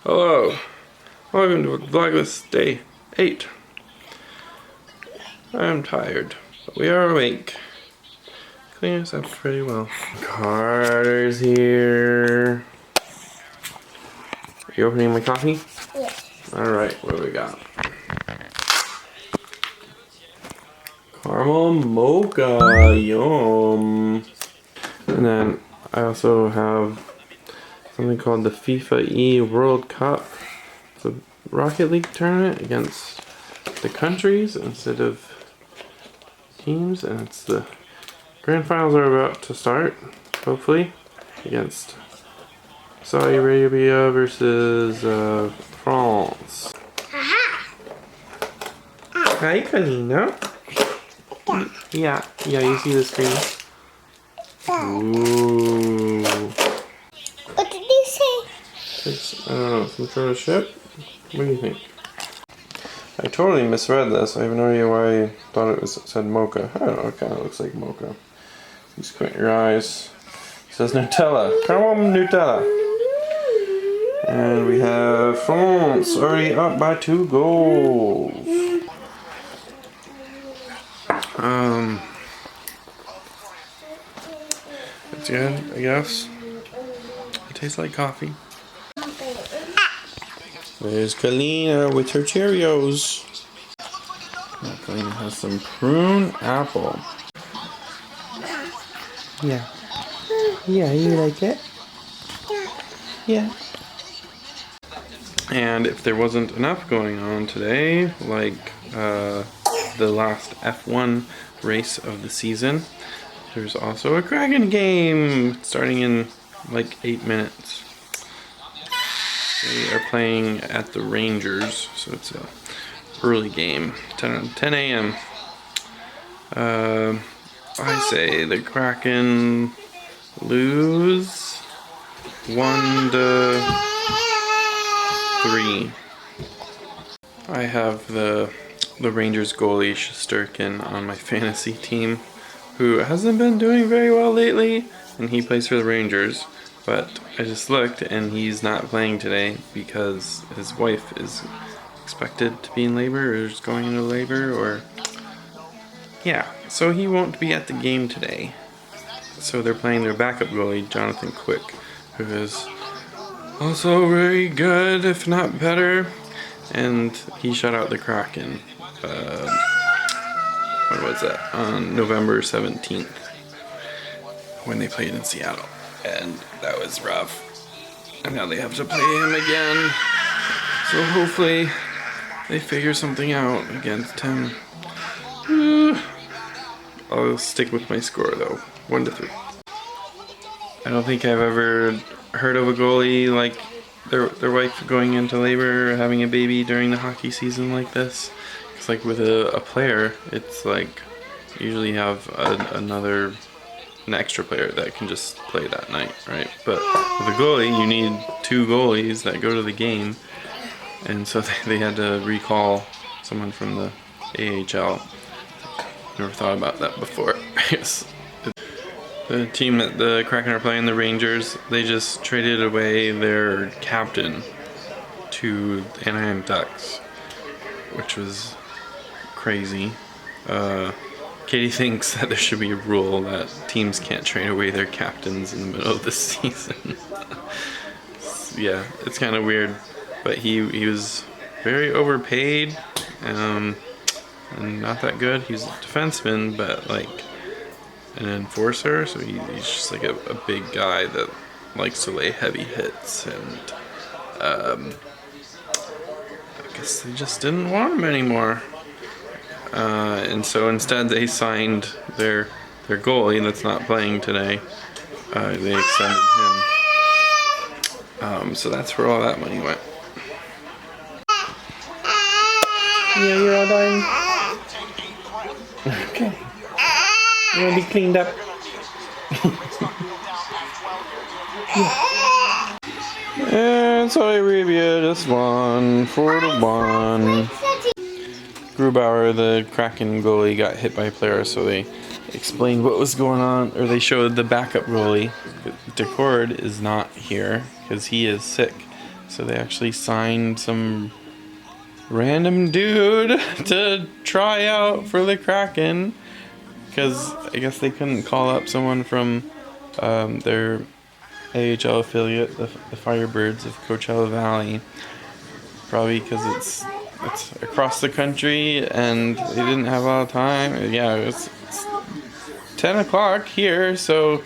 Hello, welcome to Vlogmas Day 8. I'm tired, but we are awake. Clean us up pretty well. Carter's here. Are you opening my coffee? Yes. Alright, what do we got? Caramel mocha, yum. And then I also have something called the FIFAe World Cup. It's a Rocket League tournament against the countries instead of teams, and it's the grand finals are about to start, hopefully, against Saudi Arabia versus France. Hi, Kalina. Yeah, you see the screen? Ooh. What did you say? It's, I don't know, some sort of ship? What do you think? I totally misread this. I have no idea why I thought it said mocha. I don't know, it kind of looks like mocha. You squint your eyes. It says Nutella. Come on, Nutella. And we have France already up by 2 goals. It's good, I guess. It tastes like coffee. There's Kalina with her Cheerios. Now Kalina has some prune apple. Yeah. Yeah, you like it? Yeah. And if there wasn't enough going on today, like the last F1 race of the season, there's also a Kraken game starting in like 8 minutes. They are playing at the Rangers, so it's a early game, 10 a.m. I say the Kraken lose 1-3. I have the Rangers goalie Shesterkin on my fantasy team, who hasn't been doing very well lately, and he plays for the Rangers. But I just looked, and he's not playing today because his wife is expected to be in labor, or is going into labor, or yeah, so he won't be at the game today. So they're playing their backup goalie, Jonathan Quick, who is also very good, if not better, and he shut out the Kraken. What was that? On November 17th, when they played in Seattle. And that was rough. And now they have to play him again. So hopefully they figure something out against him. I'll stick with my score though. 1-3. I don't think I've ever heard of a goalie like their wife going into labor or having a baby during the hockey season like this. It's like with a player, it's like you usually have an extra player that can just play that night, right? But with a goalie, you need 2 goalies that go to the game, and so they had to recall someone from the AHL. Never thought about that before. Yes. The team that the Kraken are playing, the Rangers, they just traded away their captain to the Anaheim Ducks, which was crazy. Katie thinks that there should be a rule that teams can't trade away their captains in the middle of the season. Yeah, it's kind of weird, but he was very overpaid and not that good. He's a defenseman, but like an enforcer, so he's just like a big guy that likes to lay heavy hits, and I guess they just didn't want him anymore. And so instead they signed their goalie that's not playing today. They extended him. So that's where all that money went. Yeah, you're all done? Okay. You want to be cleaned up? And Saudi Arabia just won 4-1. Grubauer, the Kraken goalie, got hit by a player, so they explained what was going on, or they showed the backup goalie. Decord is not here because he is sick, So they actually signed some random dude to try out for the Kraken, because I guess they couldn't call up someone from their AHL affiliate, the Firebirds of Coachella Valley, probably because it's across the country and they didn't have a lot of time. Yeah, it's 10 o'clock here, so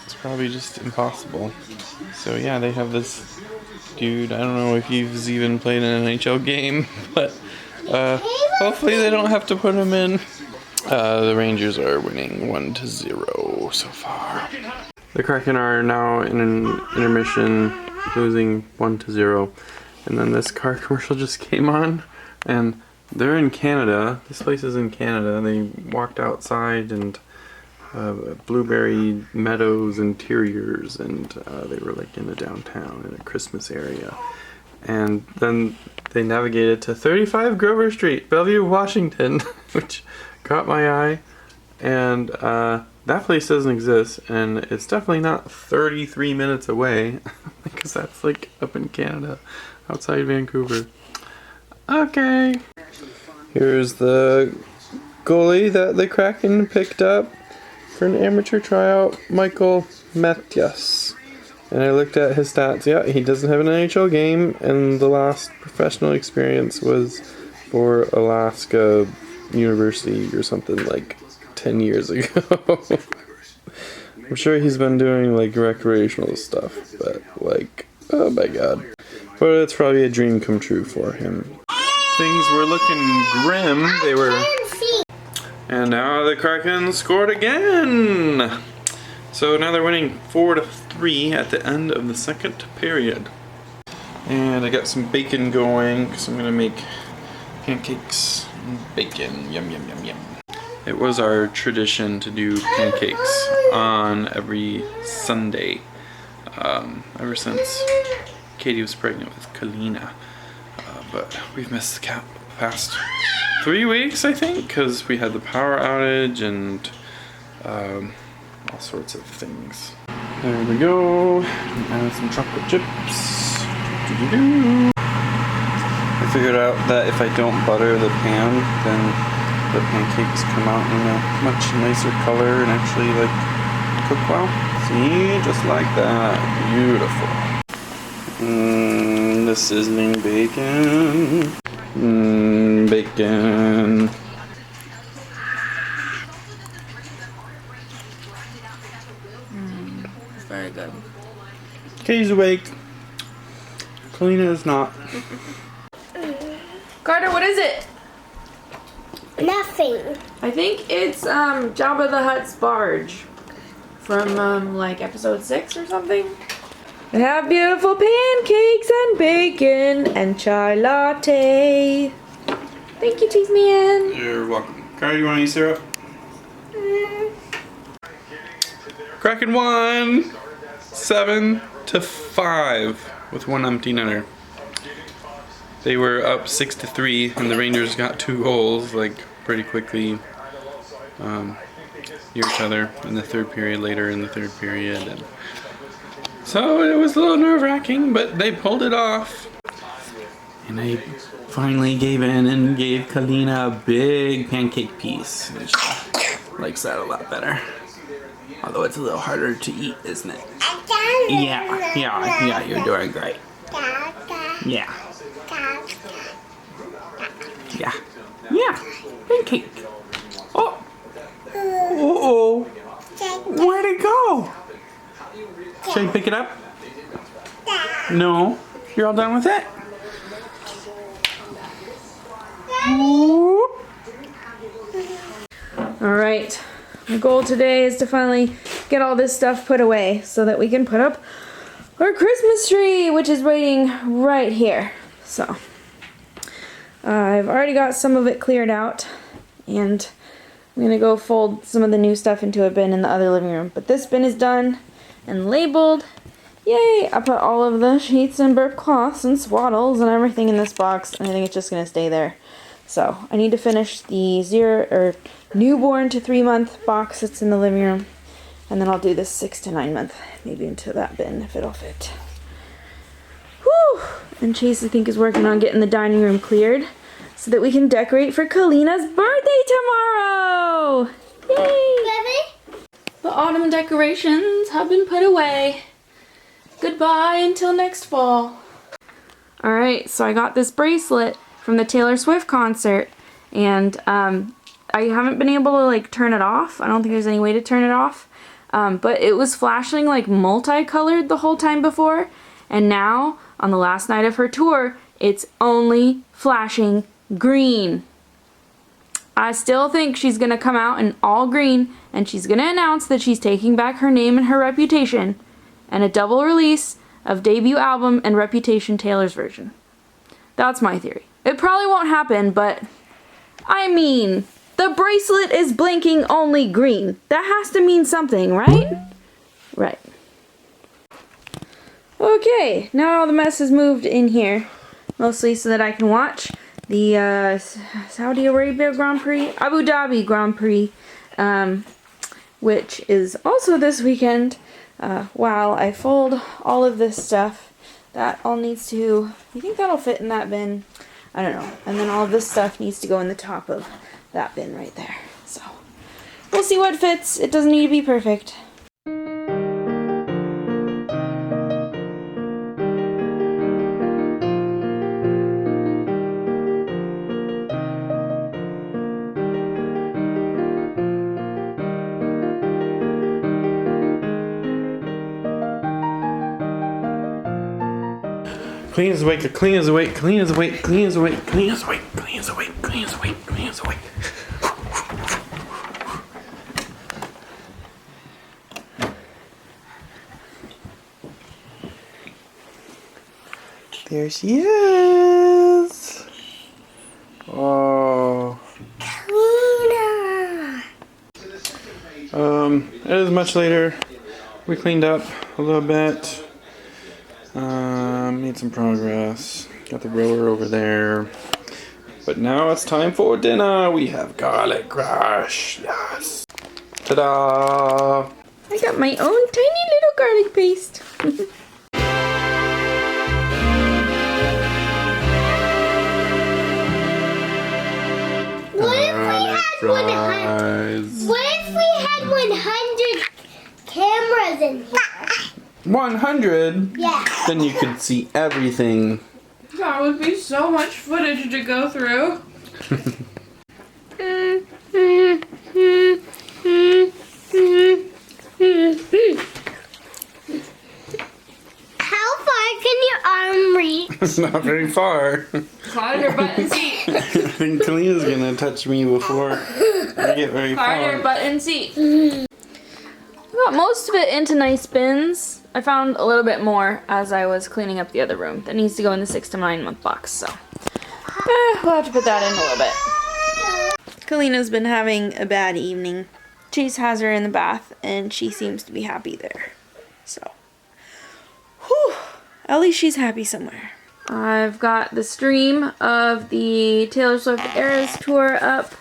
it's probably just impossible. So yeah, they have this dude. I don't know if he's even played an NHL game, but hopefully they don't have to put him in. The Rangers are winning 1-0 so far. The Kraken are now in an intermission, losing 1-0. And then this car commercial just came on, and they're in Canada. This place is in Canada. They walked outside and blueberry meadows interiors, and they were like in the downtown in a Christmas area. And then they navigated to 35 Grover Street, Bellevue, Washington, which caught my eye. And that place doesn't exist, and it's definitely not 33 minutes away, because that's like up in Canada, outside Vancouver. Okay. Here's the goalie that the Kraken picked up for an amateur tryout, Michael Mathias. And I looked at his stats. Yeah, he doesn't have an NHL game, and the last professional experience was for Alaska University or something like 10 years ago. I'm sure he's been doing like recreational stuff, but like, oh my god. But it's probably a dream come true for him. Things were looking grim. They were. And now the Kraken scored again! So now they're winning 4-3 at the end of the second period. And I got some bacon going, because I'm going to make pancakes and bacon. Yum, yum, yum, yum. It was our tradition to do pancakes on every Sunday, ever since Katie was pregnant with Kalina. But we've missed the past 3 weeks, I think, because we had the power outage and all sorts of things. There we go. And some chocolate chips. I figured out that if I don't butter the pan, then the pancakes come out in a much nicer color and actually like cook well. See, just like that. Beautiful. The sizzling bacon. Bacon. Very good. Katie's awake. Kalina is not. Carter, what is it? Nothing. I think it's Jabba the Hutt's barge from like episode 6 or something. They have beautiful pancakes and bacon and chai latte. Thank you, Cheese Man. You're welcome. Carter, you want any syrup? Kraken won 7-5 with one empty netter. They were up 6-3, and the Rangers got 2 goals like pretty quickly near each other in the third period. Later in the third period, and so it was a little nerve-wracking, but they pulled it off. And I finally gave in and gave Kalina a big pancake piece. She likes that a lot better. Although it's a little harder to eat, isn't it? Yeah, you're doing great. Yeah, pancake. Oh, where'd it go? Should I pick it up? No, you're all done with it? Alright, my goal today is to finally get all this stuff put away so that we can put up our Christmas tree, which is waiting right here. So, I've already got some of it cleared out, and I'm gonna go fold some of the new stuff into a bin in the other living room. But this bin is done and labeled. Yay! I put all of the sheets and burp cloths and swaddles and everything in this box, and I think it's just gonna stay there. So I need to finish the newborn to 3-month box that's in the living room, and then I'll do this 6 to 9 month maybe into that bin if it'll fit. Woo! Whew. And Chase, I think, is working on getting the dining room cleared so that we can decorate for Kalina's birthday tomorrow. Yay! Baby? The autumn decorations have been put away. Goodbye until next fall. Alright, so I got this bracelet from the Taylor Swift concert, and I haven't been able to like turn it off. I don't think there's any way to turn it off. But it was flashing like multicolored the whole time before, and now on the last night of her tour, it's only flashing green. I still think she's gonna come out in all green, and she's gonna announce that she's taking back her name and her reputation, and a double release of debut album and Reputation Taylor's version. That's my theory. It probably won't happen, but I mean, the bracelet is blinking only green. That has to mean something, right? Right. Okay, now all the mess is moved in here, mostly so that I can watch the Saudi Arabia Grand Prix, Abu Dhabi Grand Prix, which is also this weekend. While I fold all of this stuff, that all needs to, you think that'll fit in that bin? I don't know. And then all of this stuff needs to go in the top of that bin right there. So, we'll see what fits. It doesn't need to be perfect. Kalina's awake, Kalina's awake, Kalina's awake, Kalina's awake, Kalina's awake, Kalina's awake, Kalina's awake, Kalina's awake. There she is. Oh. Kalina. It is much later. We cleaned up a little bit. Made some progress. Got the roller over there. But now it's time for dinner. We have garlic crush. Yes. Ta-da! I got my own tiny little garlic paste. What if we had 100 cameras in here? 100? Yeah. Then you could see everything. That would be so much footage to go through. How far can your arm reach? It's not very far. Harder button seat. I think Kalina's gonna touch me before I get very Harder far. button seat. I got most of it into nice bins. I found a little bit more as I was cleaning up the other room that needs to go in the 6 to 9 month box, so we'll have to put that in a little bit. Kalina's been having a bad evening. Chase has her in the bath and she seems to be happy there. So, whew, at least she's happy somewhere. I've got the stream of the Taylor Swift Eras Tour up.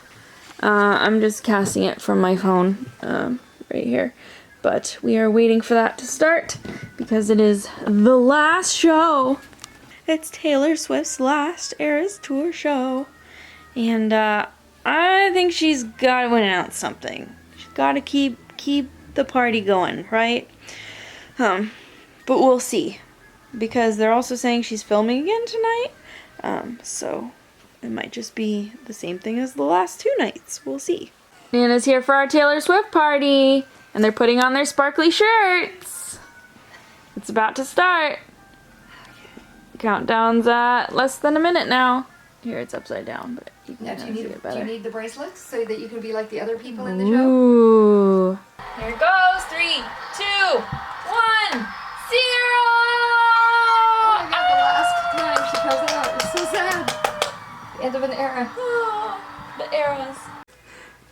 I'm just casting it from my phone right here. But we are waiting for that to start because it is the last show. It's Taylor Swift's last Eras Tour show. And I think she's got to announce something. She's got to keep the party going, right? But we'll see. Because they're also saying she's filming again tonight. So it might just be the same thing as the last 2 nights. We'll see. Nanna's here for our Taylor Swift party. And they're putting on their sparkly shirts. It's about to start. Countdown's at less than a minute now. Here it's upside down, but you can see it better. Do you need the bracelets so that you can be like the other people in the show? Ooh. Here it goes. 3, 2, 1, 0. Oh my god, the last time she comes out. It's so sad. The end of an era. Oh, the eras.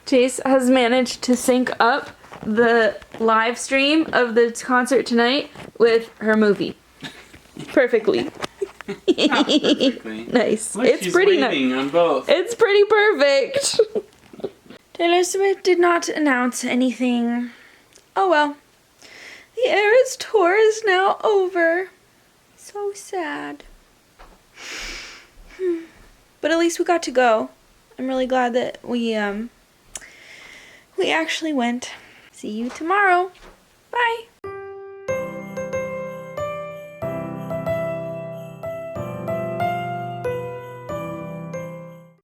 Chase has managed to sync up the live stream of the concert tonight with her movie. Perfectly. Perfectly. Nice. Look, It's she's pretty waving nice. on both. It's pretty perfect. Taylor Swift did not announce anything. Oh well. The Eras Tour is now over. So sad. But at least we got to go. I'm really glad that we actually went. See you tomorrow. Bye.